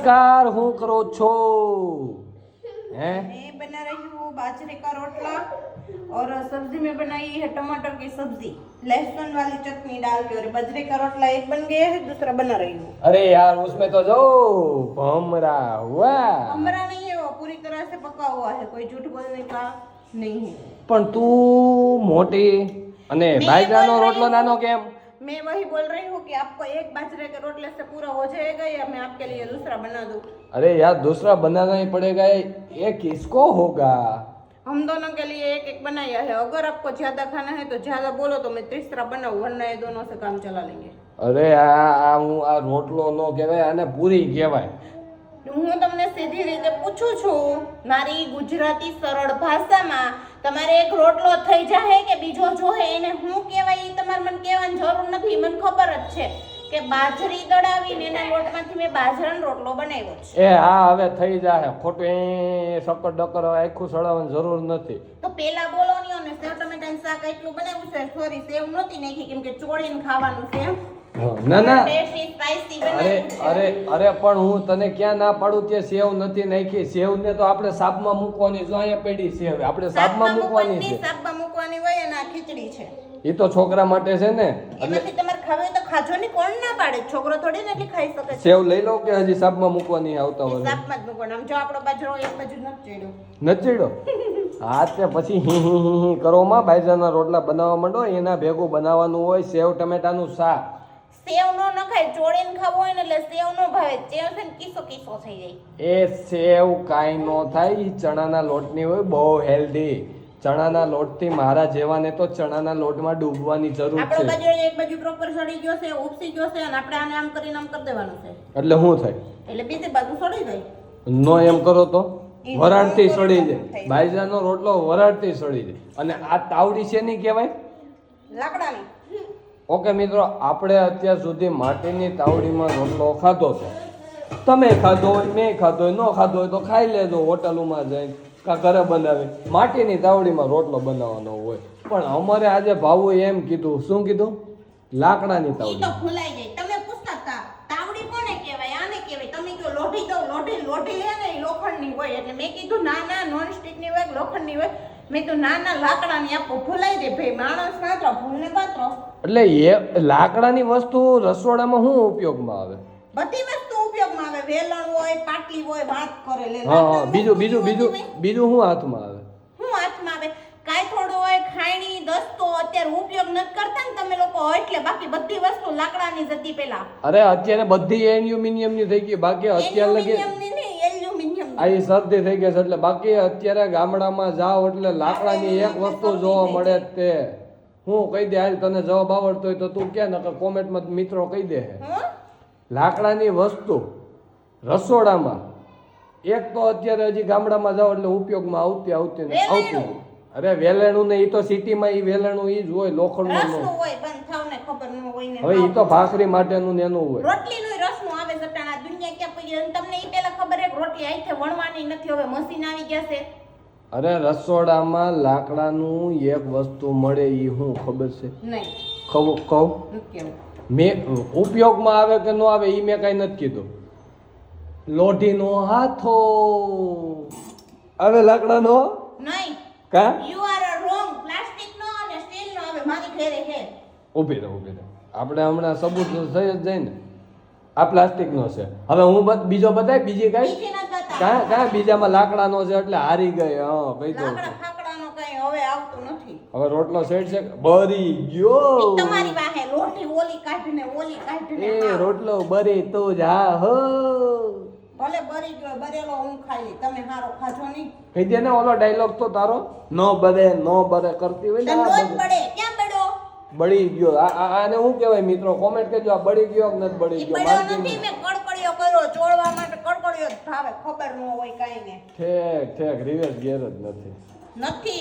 नमस्कार हूँ करो छो हैं? मैं बना रही हूँ बाजरे का रोटला और सब्जी में बनाई है टमाटर की सब्जी लहसुन वाली चटनी डाल के। और बाजरे का रोटला एक बन गया है, दूसरा बना रही हूँ। अरे यार उसमें तो जो भमरा हुआ हमारा नहीं है, वो पूरी तरह से पका हुआ है, कोई झूठ बोलने का नहीं है। पण तू मोटी अने बाજરાનો રોટલો નાનો કેમ? मैं वही बोल रही हूँ कि आपको एक बाजरे के रोटले से पूरा हो जाएगा या मैं आपके लिए दूसरा बना दूँ? अरे यार दूसरा बनाना ही पड़ेगा, ये किसको होगा? हम दोनों के लिए एक एक बनाया है। अगर आपको ज्यादा खाना है तो ज्यादा बोलो तो मैं तीसरा बनाऊं, वरना ये दोनों से काम चला लेंगे। अरे હું આ રોટલો નો કહેવાય, આને પૂરી કહેવાય। હું તમને સીધી રીતે પૂછું છું, મારી ગુજરાતી સરળ ભાષામાં તમારે એક રોટલો થઈ જાહે કે બીજો જોહે એને હું કહેવાય એ તમારે મને કહેવાની જરૂર નથી। મને ખબર જ છે કે બાજરી દળાવીને એના લોટમાંથી મેં બાજરાનો રોટલો બનાવ્યો છે। એ હા હવે થઈ જાહે, ખોટું સકર ડકર આખું સડાવવાની જરૂર નથી। તો પેલા બોલો ની અને સેવ ટમેટાનું શાક એટલું બનાવ્યું છે, સોરી સેવ નહોતી નાખી કેમ કે ચોળીને ખાવાનું છે। ના ના ટેસ્ટી સ્પાઈસી અરે બનાવ્યું છે। અરે અરે પણ હું તને ક્યાં ના પાડું કે સેવ નથી નાખી। સેવ ને તો આપણે સાબમાં મૂકવાની, જો અહીંયા પડી સેવ આપણે સાબમાં મૂકવાની છે। શાકમાં મૂકવાની હોય અને આ ખીચડી છે, એ તો છોકરા માટે છે ને, એમાંથી તમારે ખાવી તો ખાજો ને, કોણ ના પાડે? છોકરો થોડી ને એટલી ખાઈ શકે છે। સેવ લઈ લો કે હજી સાબમાં મૂકવાની આવતા એ વર્ષે શાકમાં જ મૂકવાનું। આમ જો આપણો બાજરો એક બાજુ નથી ચડ્યો, નચીડો હા તે પછી હી કરો માં બાજરાના રોટલા બનાવવા માંડો, એના ભેગું બનાવવાનું હોય સેવ ટમેટાનું શાક। સેવ નો નખાય, ચોળીને ખાવો હોય ને એટલે સેવ નો ભાવે, સેવ છે ને કિસો કિસો થઈ જાય। એ સેવ કાંઈ નો થાય, ઈ ચણાના લોટની હોય, બહુ હેલ્ધી। ચણાના લોટથી મારા જેવાને તો ચણાના લોટમાં ડૂબવાની જરૂર આપણો છે। બાજરો એક બાજુ પ્રોપર સડી ગયો છે, ઉપસી ગયો છે અને આપણે આને આમ કરીને આમ કરી દેવાનું છે એટલે શું થાય? એટલે બીજી બાજુ સડી જાય। નો એમ કરો તો વરાળથી સડી જાય, બાજરાનો રોટલો વરાળથી સડી જાય। અને આ તાવડી છે નહીં કહેવાય લાકડાની। ઓકે મિત્રો, આપણે અત્યાર સુધી માટીની તાવડીમાં રોટલો ખાધો છે, તમે ખાધો હોય, મેં ખાધો હોય, ન ખાધો હોય તો ખાઈ લેજો હોટલોમાં જઈને કા ઘરે બનાવી। માટીની તાવડીમાં રોટલો બનાવવાનો હોય, પણ અમારે આજે ભાવું એમ કીધું, શું કીધું? લાકડાની ઈ તો તાવડી। ભૂલાઈ જાય, તમે પૂછતા હતા તાવડી કોને કહેવાય, આને કહેવાય, તમે કહો લોઢી દો, લોઢી હે ને લોખંડની હોય, એટલે મેં કીધું ના ના નોન સ્ટિકની હોય લોખંડની હોય, મેં કીધું ના ના લાકડાની આપો। ભૂલાઈ જાય ભાઈ, માણસ માત્ર ભૂલને પાત્ર। એટલે એ લાકડાની વસ્તુ રસોડામાં શું ઉપયોગમાં આવે? બધી વસ્તુ ઉપયોગમાં આવે, વેલણ હોય, પાટલી હોય, વાત કરે લે। હા હા, બીજું શું હાથમાં આવે? હું હાથમાં આવે કાઈ થોડું હોય, ખાયણી દસ્તો અત્યારે ઉપયોગ નથી કરતા ને તમે લોકો, એટલે બાકી બધી વસ્તુ લાકડાની જ હતી પેલા। અરે અત્યારે બધી એલ્યુમિનિયમની થઈ ગઈ, બાકી અત્યારે લગી એલ્યુમિનિયમની નહીં, એલ્યુમિનિયમ આ શરદી થઈ ગઈ છે, એટલે બાકી અત્યારે ગામડામાં જાઓ એટલે લાકડાની એક વસ્તુ જોવા મળે જ તે। હું કહી દે, હાલ તને જવાબ આવડતો હોય તો તું કે, નકર કોમેન્ટમાં મિત્રો કહી દે। લાકડાની વસ્તુ રસોડામાં એક તો અત્યારે હજી ગામડામાં જાઓ એટલે ઉપયોગમાં આવતી। અરે વેલણું ને, ઈ તો સિટીમાં ઈ વેલણું ઈ જ હોય, લોખંડનું રસનું હોય। હોય, બંધ થાવને ખબર ન હોય ને। હવે ઈ તો ભાખરી માટેનું ને એનું હોય। રોટલીનું રસનું આવે સટાણા, દુનિયા ક્યાં પડી અને તમને ઈ પેલા ખબર એક રોટલી આઈથે વણવાની નથી, હવે મશીન આવી ગયા છે। અરે રસોડામાં લાકડાનું એક વસ્તુ મળે, ઈ શું ખબર છે? નહીં કહું મેં ઉપયોગમાં આવે કે ન આવે ઈ મેં કઈ નથી કીધું। લોઢીનો હાથો આવે, લાકડાનો નહીં, કા યુ આર રોંગ। પ્લાસ્ટિકનો અને સ્ટીલનો આવે, મારી ઘરે છે। ઊભી રહે આપણે હમણાં સબૂત થઈ જ જાય ને। આ પ્લાસ્ટિકનો છે, હવે હું બીજો બતાય, બીજી કઈ બીજી ના થતા કાં બીજામાં લાકડાનો છે એટલે હારી ગઈ। હા કહી દઉં લાકડા ફાકડાનો કઈ હવે આવતું નથી। હવે રોટલો સેટ છે, બરી ગયો તમારી વાહે લોઠી ઓલી કાઢીને એ રોટલો બરી તો જા હો, ભલે બરી ગયો, બરેલો હું ખાઈ લઈ, તમે હારો ખાજો નહીં। કહી દે ને ઓલો ડાયલોગ તો તારો, નો બરે કરતી હોય ને તને આ રોજ બધું। બળે, ક્યાં બળ્યો? બળી ગયો, આને શું કહેવાય મિત્રો? કોમેન્ટ કરજો, આ બળી ગયો કે નથી બળી ઈ ગયો? બળ્યો નથી, મેં કડકડિયો કર્યો, ચોળવા માટે કડકડિયો જ ભાવે, ખબર ન હોય કાઈ ને ઠેક રિવેશ ગેર જ નથી।